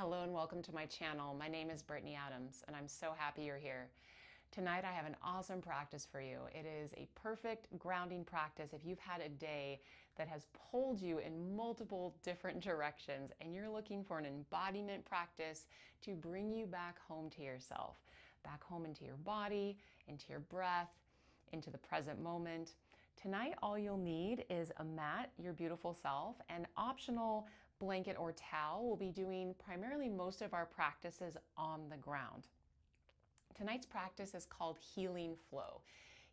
Hello and welcome to my channel. My name is Brittany Adams and I'm so happy you're here. Tonight I have an awesome practice for you. It is a perfect grounding practice if you've had a day that has pulled you in multiple different directions and you're looking for an embodiment practice to bring you back home to yourself, back home into your body, into your breath, into the present moment. Tonight, all you'll need is a mat, your beautiful self, and optional blanket or towel. We'll be doing primarily most of our practices on the ground. Tonight's practice is called Healing Flow.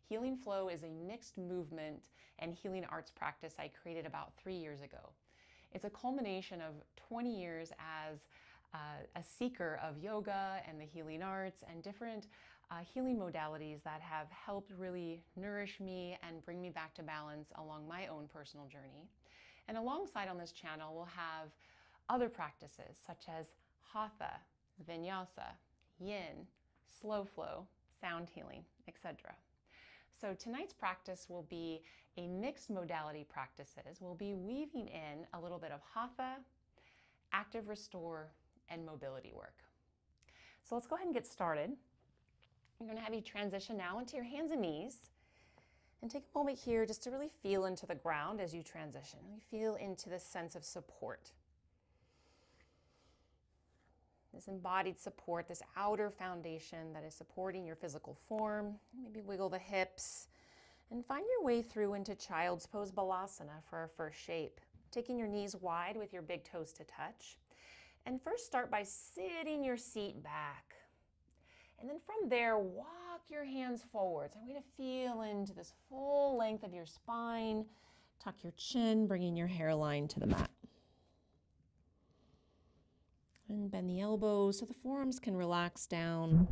Healing Flow is a mixed movement and healing arts practice I created about 3 years ago. It's a culmination of 20 years as a seeker of yoga and the healing arts and different healing modalities that have helped really nourish me and bring me back to balance along my own personal journey. And alongside on this channel, we'll have other practices such as Hatha, Vinyasa, Yin, slow flow, sound healing, etc. So tonight's practice will be a mixed modality practices. We'll be weaving in a little bit of Hatha, active restore, and mobility work. So let's go ahead and get started. I'm going to have you transition now into your hands and knees and take a moment here just to really feel into the ground as you transition. Really feel into this sense of support. This embodied support, this outer foundation that is supporting your physical form. Maybe wiggle the hips and find your way through into Child's Pose Balasana for our first shape. Taking your knees wide with your big toes to touch. And first start by sitting your seat back. And then from there, walk your hands forward. So I'm going to feel into this full length of your spine. Tuck your chin, bringing your hairline to the mat. And bend the elbows so the forearms can relax down.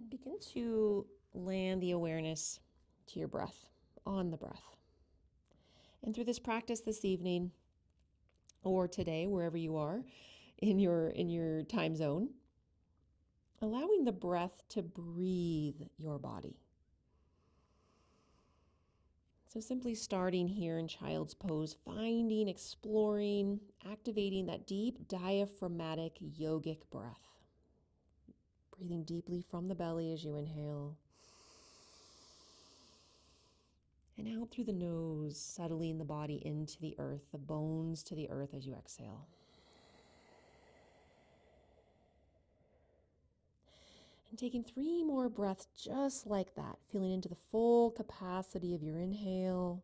Begin to land the awareness to your breath, on the breath. And through this practice this evening, or today, wherever you are in your time zone, allowing the breath to breathe your body. So simply starting here in Child's Pose, finding, exploring, activating that deep diaphragmatic yogic breath. Breathing deeply from the belly as you inhale. And out through the nose, settling the body into the earth, the bones to the earth as you exhale. And taking 3 more breaths just like that, feeling into the full capacity of your inhale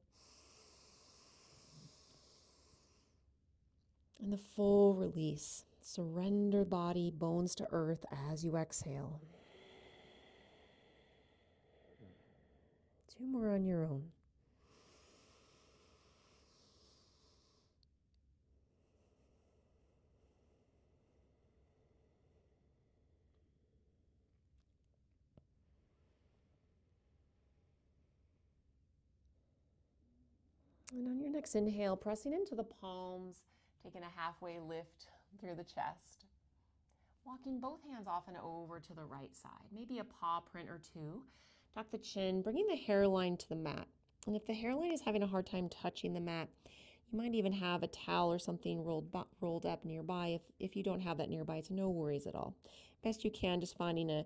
and the full release. Surrender body, bones to earth as you exhale. 2 more on your own. And on your next inhale, pressing into the palms, taking a halfway lift through the chest. Walking both hands off and over to the right side, maybe a paw print or 2. Tuck the chin, bringing the hairline to the mat. And if the hairline is having a hard time touching the mat, you might even have a towel or something rolled up nearby. If you don't have that nearby, it's no worries at all. Best you can, just finding a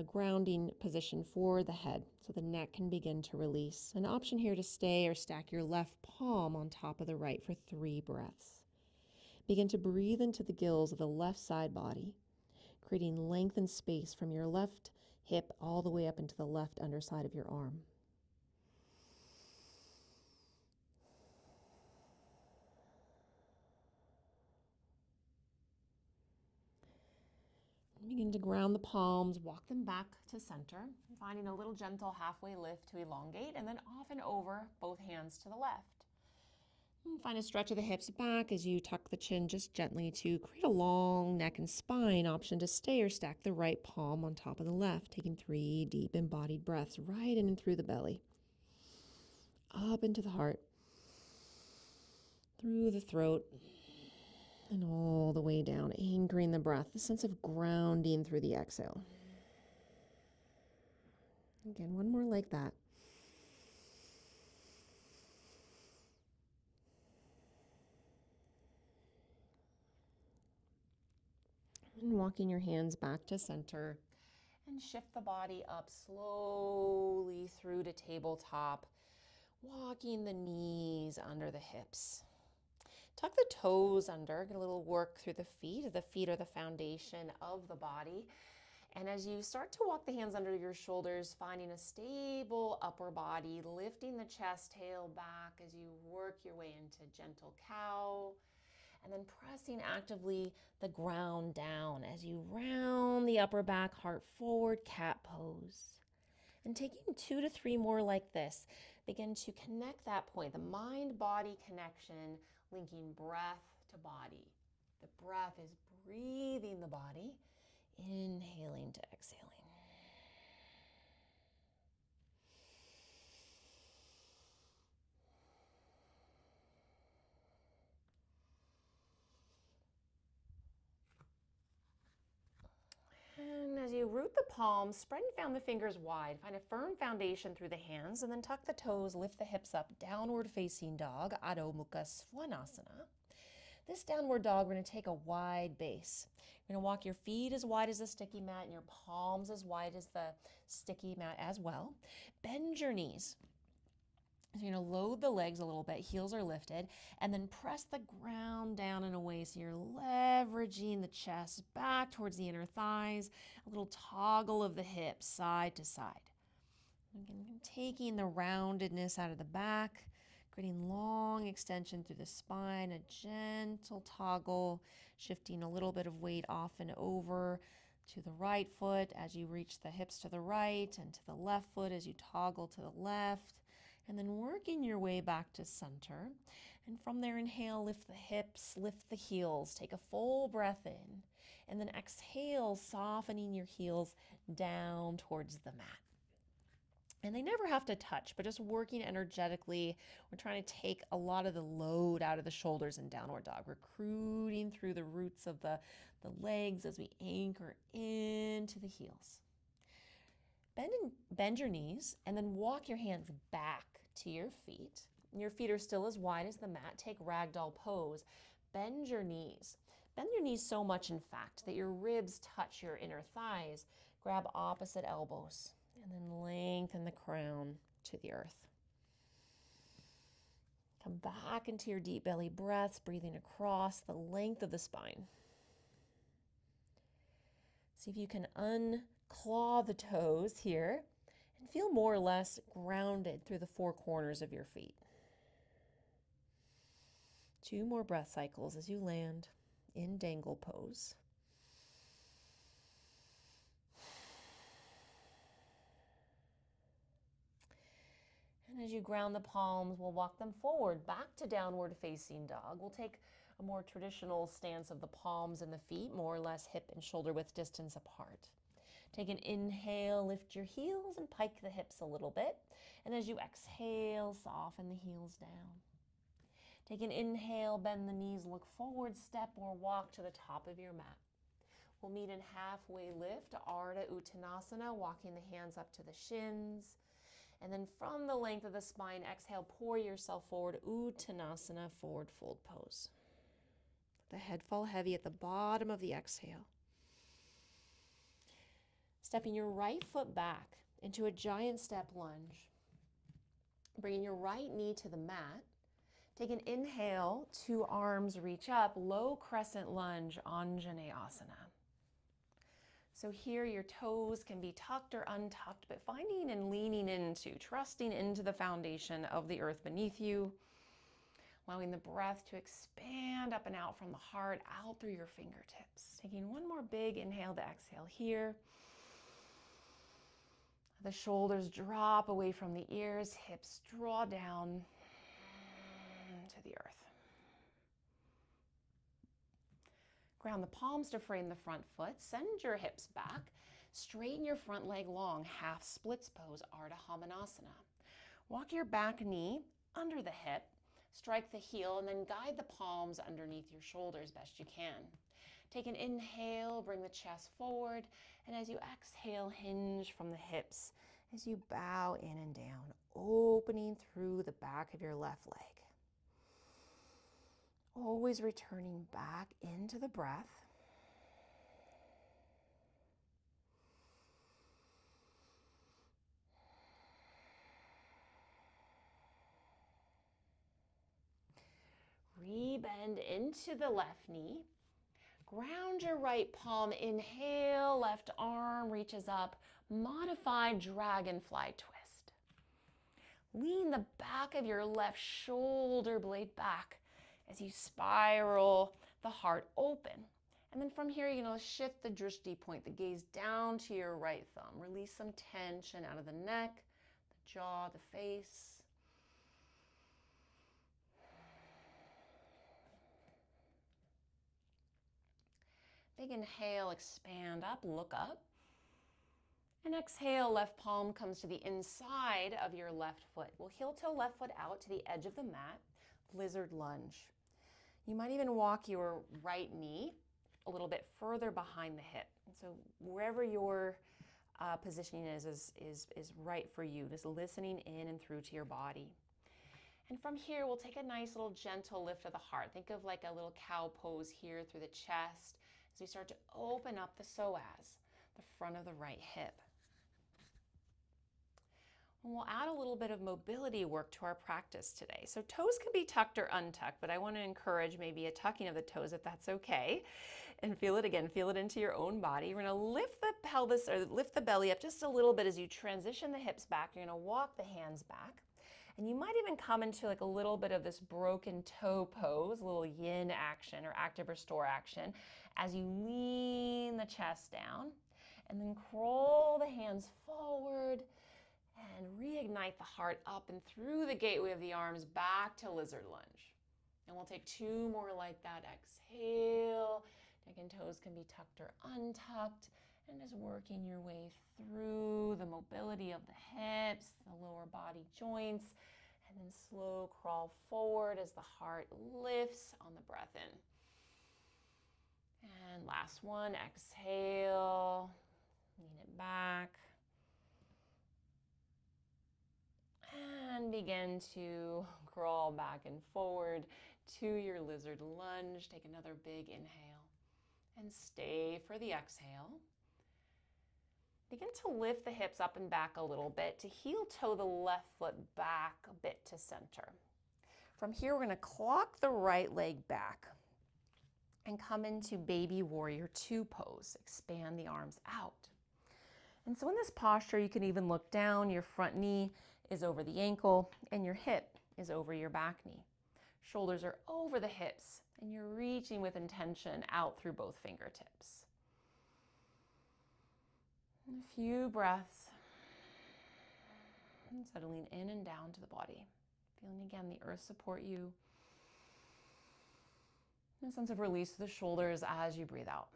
grounding position for the head so the neck can begin to release. An option here to stay or stack your left palm on top of the right for 3 breaths. Begin to breathe into the gills of the left side body, creating length and space from your left hip all the way up into the left underside of your arm. Begin to ground the palms, walk them back to center, finding a little gentle halfway lift to elongate, and then off and over, both hands to the left. And find a stretch of the hips back as you tuck the chin just gently to create a long neck and spine. Option to stay or stack the right palm on top of the left, taking 3 deep embodied breaths right in and through the belly. Up into the heart, through the throat, and all the way down, anchoring the breath, the sense of grounding through the exhale. Again, 1 more like that. And walking your hands back to center and shift the body up slowly through to tabletop, walking the knees under the hips. Tuck the toes under, get a little work through the feet. The feet are the foundation of the body. And as you start to walk the hands under your shoulders, finding a stable upper body, lifting the chest, tail back as you work your way into gentle cow. And then pressing actively the ground down as you round the upper back, heart forward, cat pose. And taking 2 to 3 more like this, begin to connect that point, the mind-body connection, linking breath to body. The breath is breathing the body, inhaling to exhaling. And as you root the palms, spread and fan the fingers wide. Find a firm foundation through the hands and then tuck the toes, lift the hips up, downward facing dog, Adho Mukha Svanasana. This downward dog, we're going to take a wide base. You're going to walk your feet as wide as the sticky mat and your palms as wide as the sticky mat as well. Bend your knees. So you're going to load the legs a little bit, heels are lifted, and then press the ground down and away. So you're leveraging the chest back towards the inner thighs, a little toggle of the hips side to side. Again, taking the roundedness out of the back, creating long extension through the spine, a gentle toggle, shifting a little bit of weight off and over to the right foot as you reach the hips to the right and to the left foot as you toggle to the left. And then working your way back to center. And from there, inhale, lift the hips, lift the heels. Take a full breath in. And then exhale, softening your heels down towards the mat. And they never have to touch, but just working energetically. We're trying to take a lot of the load out of the shoulders in downward dog, recruiting through the roots of the legs as we anchor into the heels. Bend your knees and then walk your hands back to your feet. Your feet are still as wide as the mat. Take ragdoll pose. Bend your knees. Bend your knees so much, in fact, that your ribs touch your inner thighs. Grab opposite elbows and then lengthen the crown to the earth. Come back into your deep belly breaths, breathing across the length of the spine. See if you can unclaw the toes here and feel more or less grounded through the 4 corners of your feet. 2 more breath cycles as you land in dangle pose. And as you ground the palms, we'll walk them forward back to downward facing dog. We'll take a more traditional stance of the palms and the feet, more or less hip and shoulder width distance apart. Take an inhale, lift your heels and pike the hips a little bit. And as you exhale, soften the heels down. Take an inhale, bend the knees, look forward, step or walk to the top of your mat. We'll meet in halfway lift, Ardha Uttanasana, walking the hands up to the shins. And then from the length of the spine, exhale, pour yourself forward, Uttanasana, forward fold pose. The head fall heavy at the bottom of the exhale. Stepping your right foot back into a giant step lunge. Bringing your right knee to the mat. Take an inhale, 2 arms reach up, low crescent lunge, Anjaneyasana. So here your toes can be tucked or untucked, but finding and leaning into, trusting into the foundation of the earth beneath you, allowing the breath to expand up and out from the heart, out through your fingertips. Taking one more big inhale to exhale here. The shoulders drop away from the ears, hips draw down to the earth. Ground the palms to frame the front foot. Send your hips back. Straighten your front leg long, half splits pose, Ardha Hamanasana. Walk your back knee under the hip. Strike the heel and then guide the palms underneath your shoulders best you can. Take an inhale, bring the chest forward, and as you exhale, hinge from the hips as you bow in and down, opening through the back of your left leg. Always returning back into the breath. knee bend into the left knee. Ground your right palm, inhale, left arm reaches up, modified dragonfly twist. Lean the back of your left shoulder blade back as you spiral the heart open. And then from here, you're going to shift the drishti point, the gaze down to your right thumb. Release some tension out of the neck, the jaw, the face. Big inhale, expand up, look up. And exhale, left palm comes to the inside of your left foot. We'll heel toe left foot out to the edge of the mat, lizard lunge. You might even walk your right knee a little bit further behind the hip. And so wherever your positioning is right for you, just listening in and through to your body. And from here, we'll take a nice little gentle lift of the heart. Think of like a little cow pose here through the chest as we start to open up the psoas, the front of the right hip. And we'll add a little bit of mobility work to our practice today. So toes can be tucked or untucked, but I want to encourage maybe a tucking of the toes if that's okay. And feel it again, feel it into your own body. You're going to lift the pelvis or lift the belly up just a little bit as you transition the hips back. You're going to walk the hands back. And you might even come into like a little bit of this broken toe pose, a little yin action or active restore action as you lean the chest down and then crawl the hands forward and reignite the heart up and through the gateway of the arms back to lizard lunge. And we'll take two more like that. Exhale. Neck and toes can be tucked or untucked. And just working your way through the mobility of the hips, the lower body joints, and then slow crawl forward as the heart lifts on the breath in. And last one, exhale, lean it back. And begin to crawl back and forward to your lizard lunge. Take another big inhale and stay for the exhale. Begin to lift the hips up and back a little bit to heel toe the left foot back a bit to center. From here, we're going to clock the right leg back and come into baby warrior 2 pose. Expand the arms out. And so in this posture, you can even look down. Your front knee is over the ankle and your hip is over your back knee. Shoulders are over the hips and you're reaching with intention out through both fingertips. And a few breaths, and settling in and down to the body. Feeling again the earth support you. And a sense of release to the shoulders as you breathe out.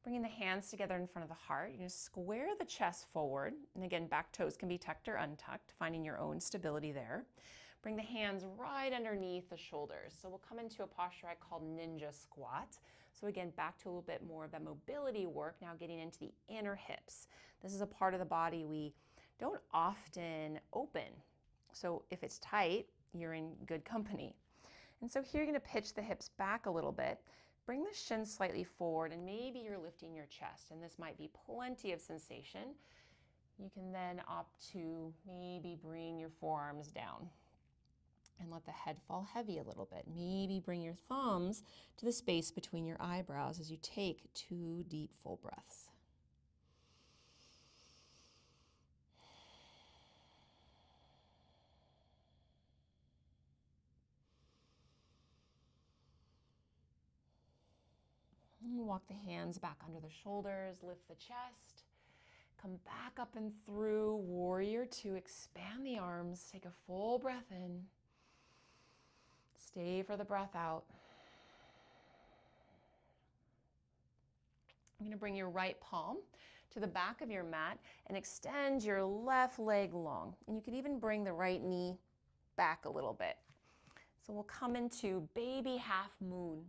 Bringing the hands together in front of the heart, you're going to square the chest forward. And again, back toes can be tucked or untucked, finding your own stability there. Bring the hands right underneath the shoulders. So we'll come into a posture I call ninja squat. So again, back to a little bit more of that mobility work, now getting into the inner hips. This is a part of the body we don't often open. So if it's tight, you're in good company. And so here you're going to pitch the hips back a little bit. Bring the shins slightly forward and maybe you're lifting your chest, and this might be plenty of sensation. You can then opt to maybe bring your forearms down and let the head fall heavy a little bit. Maybe bring your thumbs to the space between your eyebrows as you take 2 deep full breaths. And walk the hands back under the shoulders, lift the chest. Come back up and through warrior 2. Expand the arms, take a full breath in. Stay for the breath out. I'm going to bring your right palm to the back of your mat and extend your left leg long. And you can even bring the right knee back a little bit. So we'll come into baby half moon.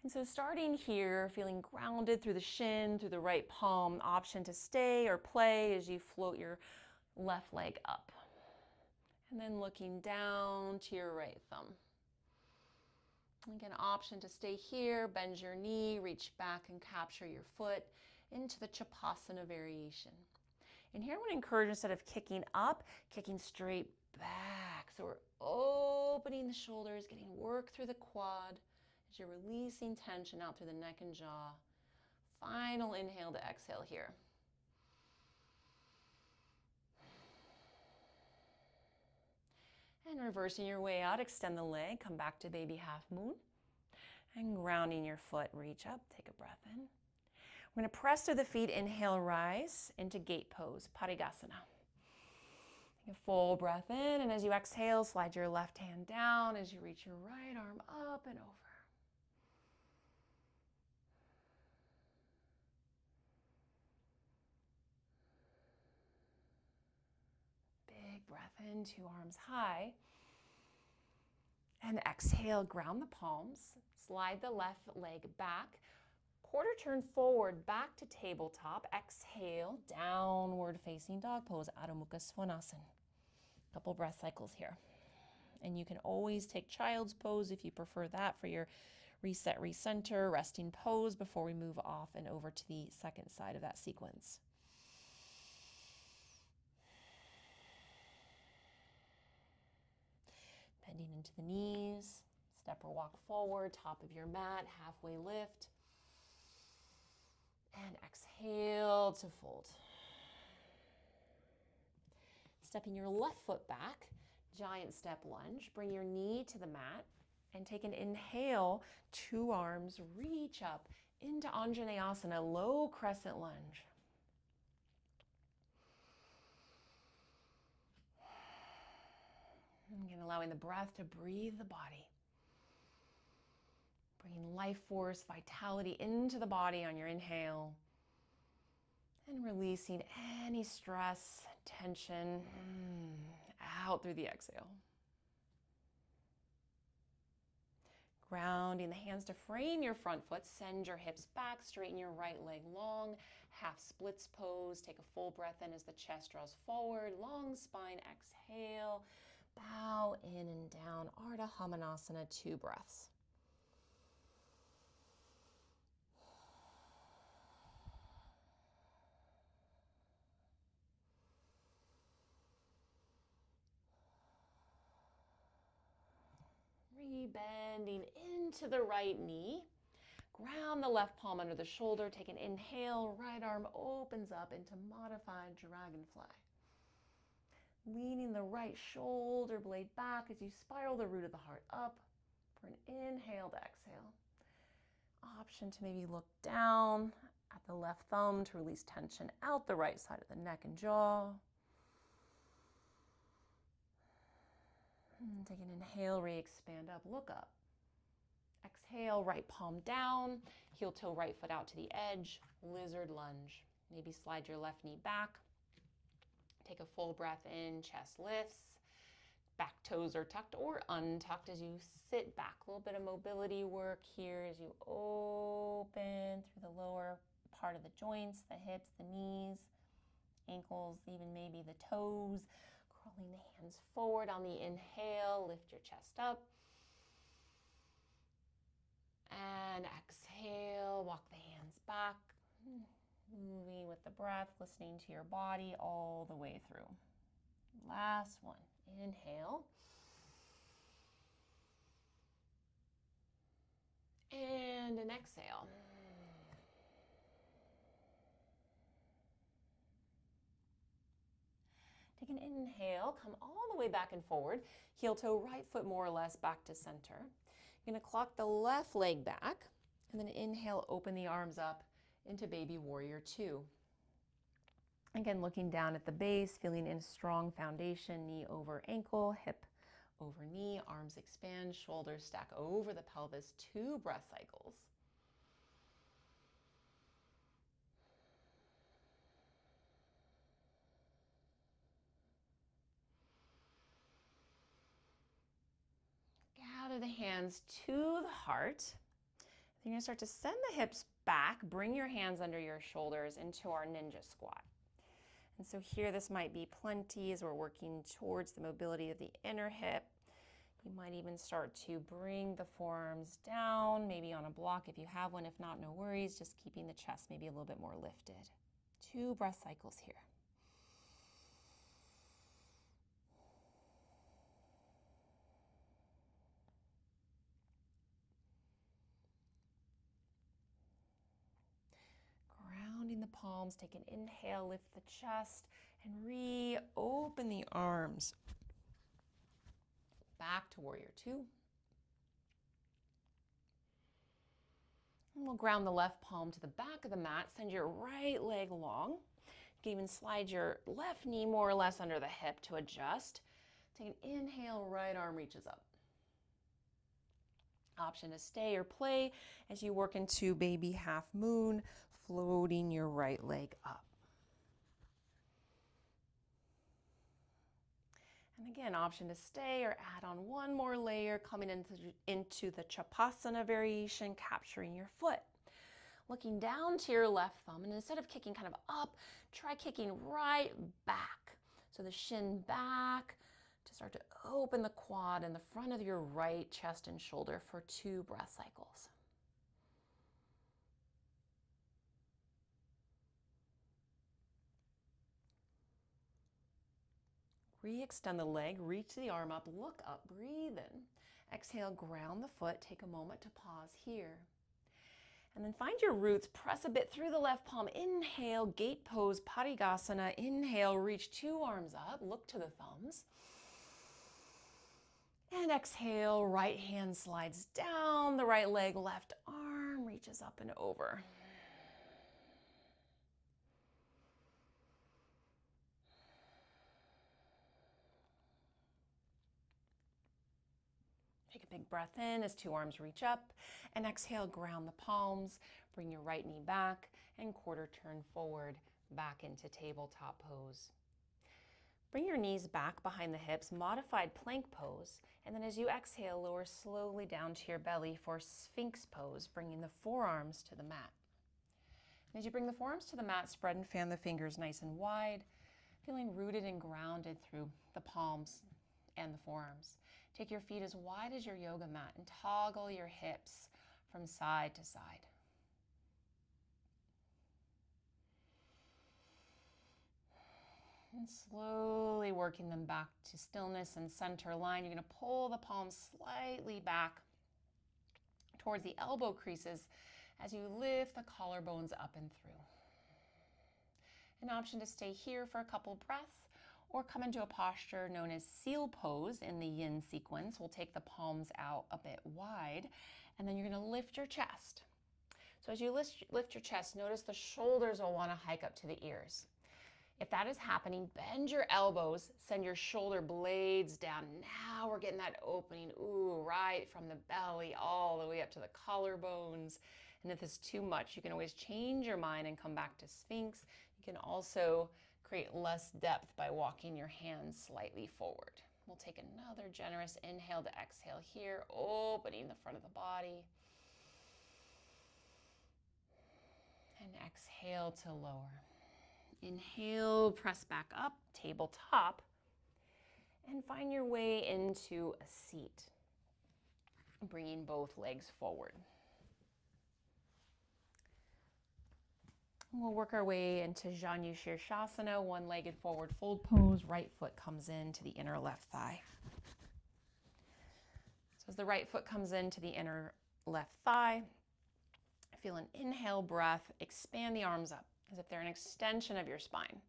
And so starting here, feeling grounded through the shin, through the right palm, option to stay or play as you float your left leg up. And then looking down to your right thumb. Again, option to stay here, bend your knee, reach back and capture your foot into the Chapasana variation. And here I want to encourage, instead of kicking up, kicking straight back. So we're opening the shoulders, getting work through the quad as you're releasing tension out through the neck and jaw. Final inhale to exhale here. And reversing your way out, extend the leg, come back to baby half moon. And grounding your foot, reach up, take a breath in. We're going to press through the feet, inhale, rise into gate pose, Parigasana. Take a full breath in, and as you exhale, slide your left hand down as you reach your right arm up and over. Big breath in, two arms high. And exhale, ground the palms, slide the left leg back, quarter turn forward, back to tabletop. Exhale, downward facing dog pose, Adho Mukha Svanasana. Couple breath cycles here. And you can always take child's pose if you prefer that for your reset, recenter, resting pose before we move off and over to the second side of that sequence. Bending into the knees, step or walk forward, top of your mat, halfway lift. And exhale to fold. Stepping your left foot back, giant step lunge. Bring your knee to the mat and take an inhale, two arms, reach up into Anjaneyasana, low crescent lunge. Again, allowing the breath to breathe the body. Bringing life force, vitality into the body on your inhale. And releasing any stress, tension, out through the exhale. Grounding the hands to frame your front foot. Send your hips back, straighten your right leg long. Half splits pose. Take a full breath in as the chest draws forward. Long spine, exhale. Bow in and down, Ardha Hamanasana, 2 breaths. Rebending into the right knee. Ground the left palm under the shoulder. Take an inhale, right arm opens up into modified dragonfly. Leaning the right shoulder blade back as you spiral the root of the heart up for an inhale to exhale. Option to maybe look down at the left thumb to release tension out the right side of the neck and jaw. And take an inhale, re-expand up, look up. Exhale, right palm down, heel toe right foot out to the edge, lizard lunge. Maybe slide your left knee back. Take a full breath in, chest lifts. Back toes are tucked or untucked as you sit back. A little bit of mobility work here as you open through the lower part of the joints, the hips, the knees, ankles, even maybe the toes. Crawling the hands forward on the inhale, lift your chest up. And exhale, walk the hands back. Moving with the breath, listening to your body all the way through. Last one. Inhale. And an exhale. Take an inhale, come all the way back and forward. Heel toe, right foot more or less back to center. You're going to clock the left leg back, and then inhale, open the arms up into baby warrior 2. Again, looking down at the base, feeling in a strong foundation, knee over ankle, hip over knee, arms expand, shoulders stack over the pelvis, 2 breath cycles. Gather the hands to the heart. You're going to start to send the hips back. Bring your hands under your shoulders into our ninja squat. And so here this might be plenty as we're working towards the mobility of the inner hip. You might even start to bring the forearms down, maybe on a block if you have one. If not, no worries. Just keeping the chest maybe a little bit more lifted. 2 breath cycles here. palms. Take an inhale, lift the chest, and reopen the arms. Back to warrior two. And we'll ground the left palm to the back of the mat. Send your right leg long. You can even slide your left knee more or less under the hip to adjust. Take an inhale, right arm reaches up. Option to stay or play as you work into baby half moon, floating your right leg up. And again, option to stay or add on one more layer, coming into the Chapasana variation, capturing your foot. Looking down to your left thumb, and instead of kicking kind of up, try kicking right back. So the shin back to start to open the quad and the front of your right chest and shoulder for 2 breath cycles. Re-extend the leg, reach the arm up, look up, breathe in. Exhale, ground the foot, take a moment to pause here. And then find your roots, press a bit through the left palm. Inhale, gate pose, Padikasana. Inhale, reach 2 arms up, look to the thumbs. And exhale, right hand slides down, the right leg, left arm reaches up and over. Take a big breath in as 2 arms reach up, and exhale, ground the palms, bring your right knee back, and quarter turn forward, back into tabletop pose. Bring your knees back behind the hips, modified plank pose, and then as you exhale, lower slowly down to your belly for Sphinx pose, bringing the forearms to the mat. And as you bring the forearms to the mat, spread and fan the fingers nice and wide, feeling rooted and grounded through the palms and the forearms. Take your feet as wide as your yoga mat and toggle your hips from side to side. And slowly working them back to stillness and center line. You're going to pull the palms slightly back towards the elbow creases as you lift the collarbones up and through. An option to stay here for a couple breaths or come into a posture known as seal pose in the yin sequence. We'll take the palms out a bit wide, and then you're going to lift your chest. So as you lift your chest, notice the shoulders will want to hike up to the ears. If that is happening, bend your elbows, send your shoulder blades down. Now we're getting that opening, right from the belly all the way up to the collarbones. And if it's too much, you can always change your mind and come back to Sphinx. You can also create less depth by walking your hands slightly forward. We'll take another generous inhale to exhale here, opening the front of the body. And exhale to lower. Inhale, press back up, tabletop, and find your way into a seat, bringing both legs forward. We'll work our way into Janu Shirshasana, one-legged forward fold pose. Right foot comes into the inner left thigh. So as the right foot comes into the inner left thigh, feel an inhale breath, expand the arms up as if they're an extension of your spine.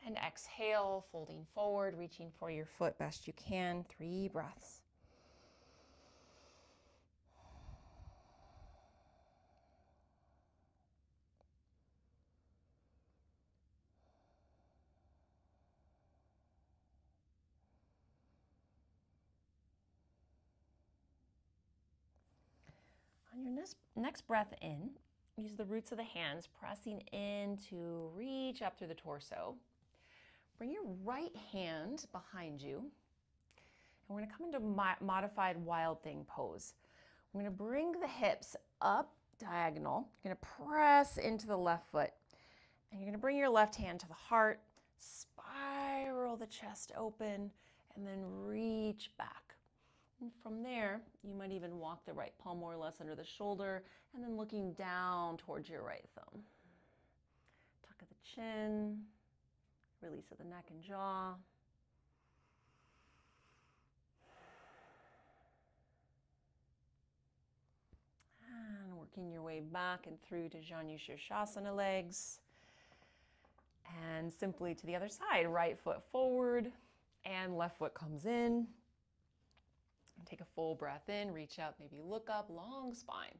And exhale, folding forward, reaching for your foot best you can. 3 breaths. On your next breath in, use the roots of the hands, pressing in to reach up through the torso. Bring your right hand behind you. And we're going to come into modified wild thing pose. We're going to bring the hips up diagonal. You're going to press into the left foot. And you're going to bring your left hand to the heart, spiral the chest open, and then reach back. And from there, you might even walk the right palm more or less under the shoulder, and then looking down towards your right thumb. Tuck of the chin, release of the neck and jaw. And work working your way back and through to Janu Shirshasana legs. And simply to the other side, right foot forward and left foot comes in. And take a full breath in, reach out, maybe look up, long spine.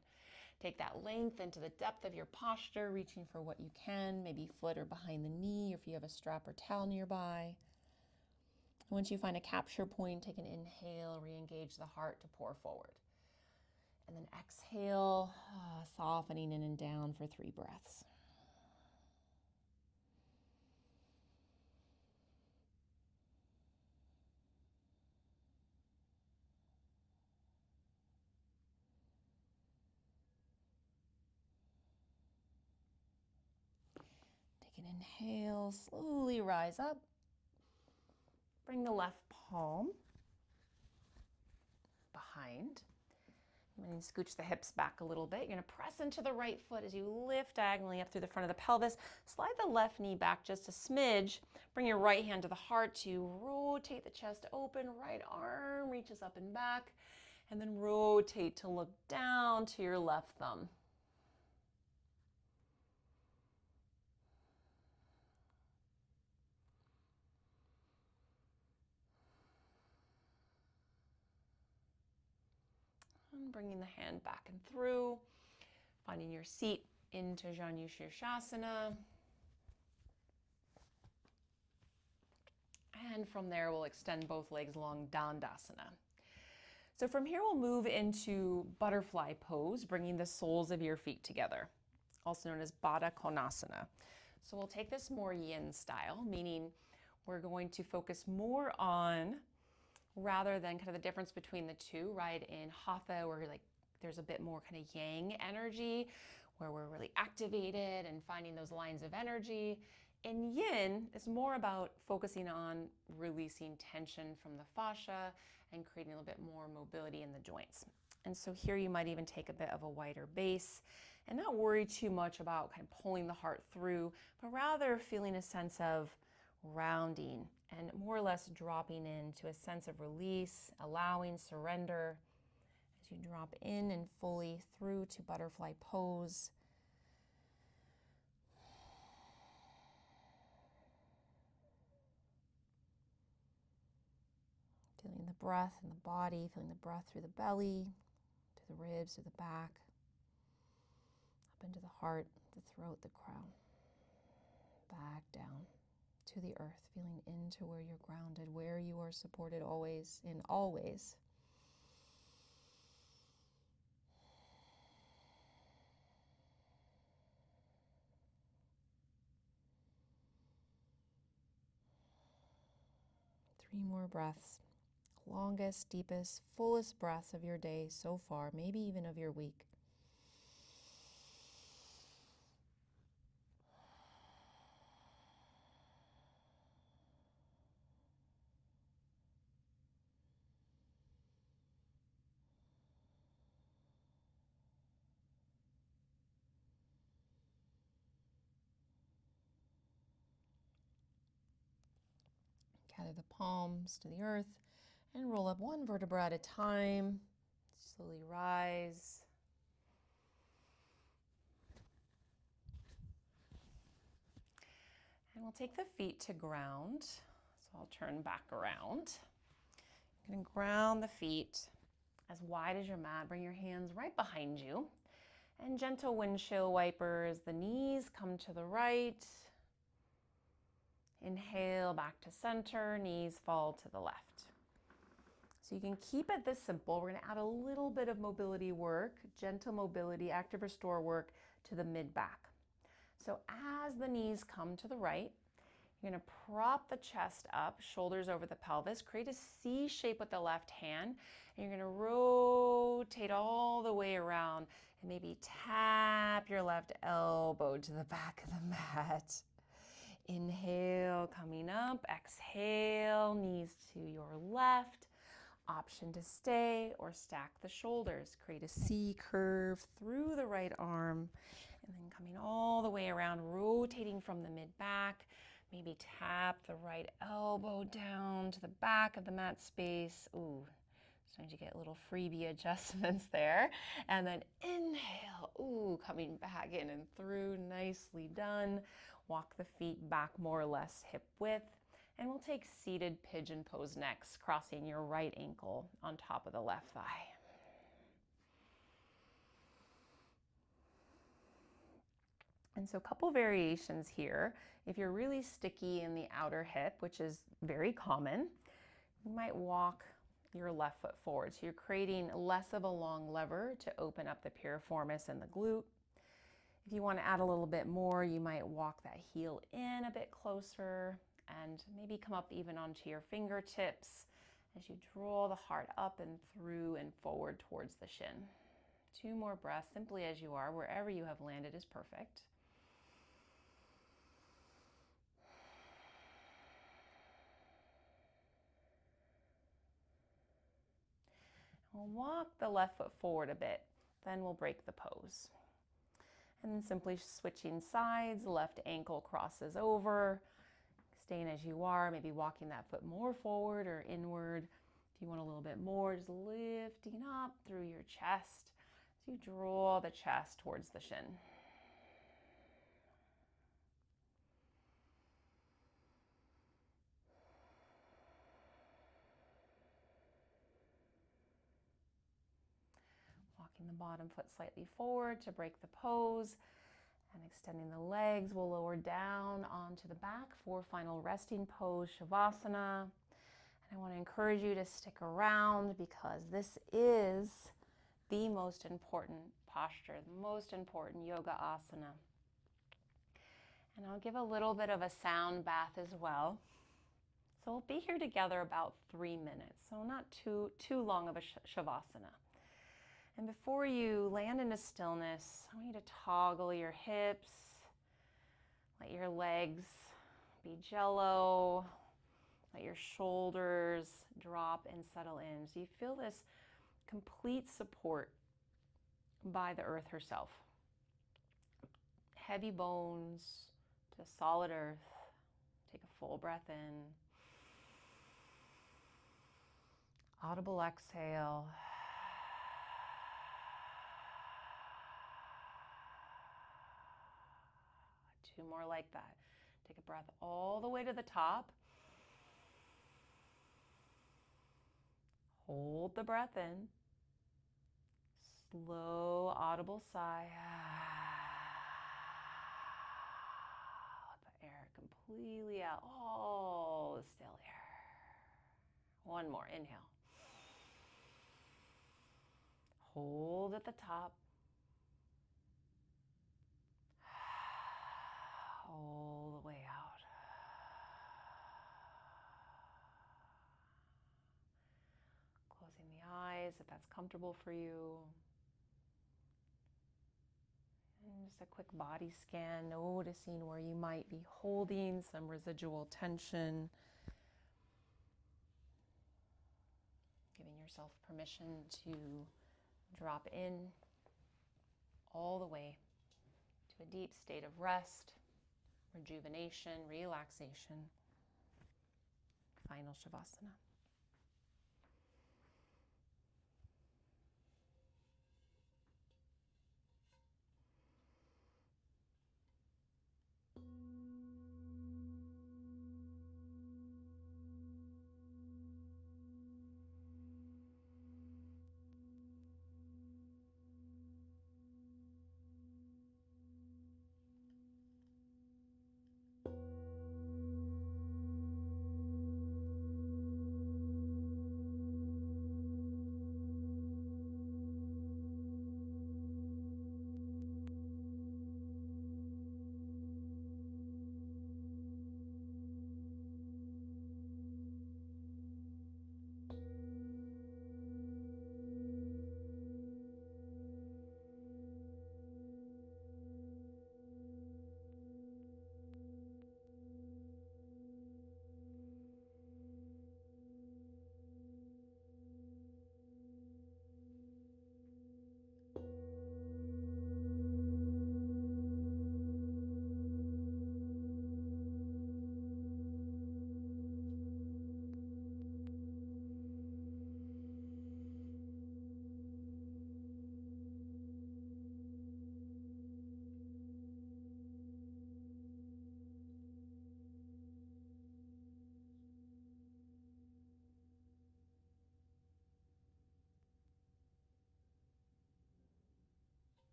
Take that length into the depth of your posture, reaching for what you can, maybe foot or behind the knee, or if you have a strap or towel nearby. Once you find a capture point, take an inhale, re-engage the heart to pour forward. And then exhale, softening in and down for 3 breaths. Take an inhale, slowly rise up. Bring the left palm behind. You're going to scooch the hips back a little bit. You're going to press into the right foot as you lift diagonally up through the front of the pelvis. Slide the left knee back just a smidge. Bring your right hand to the heart to rotate the chest open. Right arm reaches up and back. And then rotate to look down to your left thumb. And bringing the hand back and through, finding your seat into Janu Shirshasana. And from there, we'll extend both legs long, Dandasana. So from here, we'll move into butterfly pose, bringing the soles of your feet together, also known as Baddha Konasana. So we'll take this more yin style, meaning we're going to focus more on, rather than kind of the difference between the two, right? In Hatha, where like there's a bit more kind of yang energy, where we're really activated and finding those lines of energy. In yin, it's more about focusing on releasing tension from the fascia and creating a little bit more mobility in the joints. And so here you might even take a bit of a wider base and not worry too much about kind of pulling the heart through, but rather feeling a sense of rounding and more or less dropping into a sense of release, allowing surrender as you drop in and fully through to butterfly pose. Feeling the breath in the body, feeling the breath through the belly, to the ribs, to the back, up into the heart, the throat, the crown, back down to the earth, feeling into where you're grounded, where you are supported always, in always. Three more breaths. Longest, deepest, fullest breaths of your day so far, maybe even of your week. Gather the palms to the earth and roll up one vertebra at a time. Slowly rise. And we'll take the feet to ground. So I'll turn back around. You're going to ground the feet as wide as your mat. Bring your hands right behind you. And gentle windshield wipers. The knees come to the right. Inhale back to center. Knees fall to the left. So you can keep it this simple. We're going to add a little bit of mobility work, gentle mobility, active restore work to the mid-back. So as the knees come to the right, you're going to prop the chest up, shoulders over the pelvis, create a C shape with the left hand, and you're going to rotate all the way around and maybe tap your left elbow to the back of the mat. Inhale, coming up, exhale, knees to your left. Option to stay or stack the shoulders. Create a C curve through the right arm and then coming all the way around, rotating from the mid-back. Maybe tap the right elbow down to the back of the mat space. Ooh, Sometimes you get little freebie adjustments there. And then inhale, ooh, coming back in and through, nicely done. Walk the feet back more or less hip width. And we'll take seated pigeon pose next, crossing your right ankle on top of the left thigh. And so a couple variations here. If you're really sticky in the outer hip, which is very common, you might walk your left foot forward. So you're creating less of a long lever to open up the piriformis and the glute. If you want to add a little bit more, you might walk that heel in a bit closer and maybe come up even onto your fingertips as you draw the heart up and through and forward towards the shin. 2 more breaths, simply as you are. Wherever you have landed is perfect. We'll walk the left foot forward a bit, then we'll break the pose. And then simply switching sides, left ankle crosses over, staying as you are, maybe walking that foot more forward or inward. If you want a little bit more, just lifting up through your chest as you draw the chest towards the shin. Walking the bottom foot slightly forward to break the pose and extending the legs. We'll lower down onto the back for final resting pose, savasana. And I want to encourage you to stick around because this is the most important posture, the most important yoga asana. And I'll give a little bit of a sound bath as well. So we'll be here together about 3 minutes, so not too long of a shavasana. And before you land into stillness, I want you to toggle your hips, let your legs be jello, let your shoulders drop and settle in. So you feel this complete support by the earth herself. Heavy bones to solid earth. Take a full breath in. Audible exhale. 2 more like that. Take a breath all the way to the top. Hold the breath in. Slow, audible sigh. Let the air completely out. All the still air. 1 more. Inhale. Hold at the top. All the way out. Closing the eyes if that's comfortable for you. And just a quick body scan, noticing where you might be holding some residual tension. Giving yourself permission to drop in all the way to a deep state of rest, rejuvenation, relaxation. Final shavasana.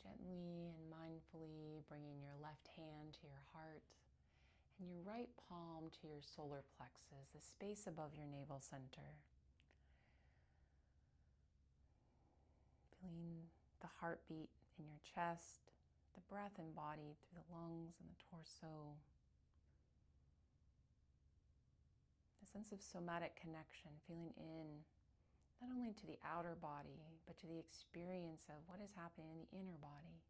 Gently and mindfully bringing your left hand to your heart and your right palm to your solar plexus, the space above your navel center. Feeling the heartbeat in your chest, the breath embodied through the lungs and the torso. A sense of somatic connection, feeling in not only to the outer body, but to the experience of what is happening in the inner body.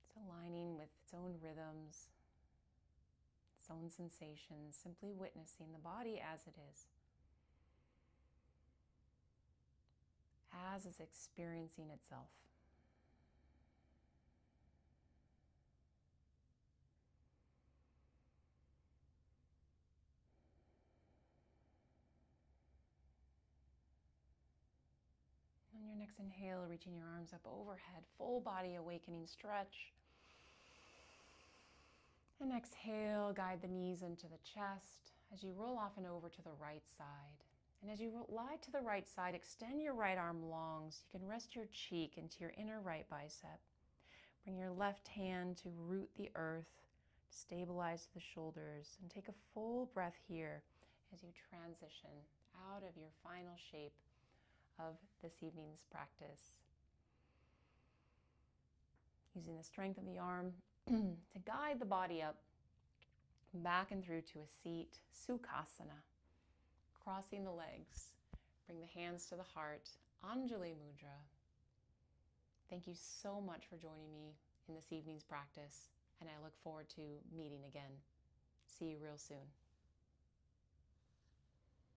It's aligning with its own rhythms, its own sensations, simply witnessing the body as it is. As it's experiencing itself. On your next inhale, reaching your arms up overhead, full body awakening stretch. And exhale, guide the knees into the chest as you roll off and over to the right side. And as you lie to the right side, extend your right arm long so you can rest your cheek into your inner right bicep. Bring your left hand to root the earth, stabilize the shoulders, and take a full breath here as you transition out of your final shape of this evening's practice. Using the strength of the arm to guide the body up, back and through to a seat, Sukhasana. Crossing the legs, bring the hands to the heart, Anjali Mudra. Thank you so much for joining me in this evening's practice, and I look forward to meeting again. See you real soon.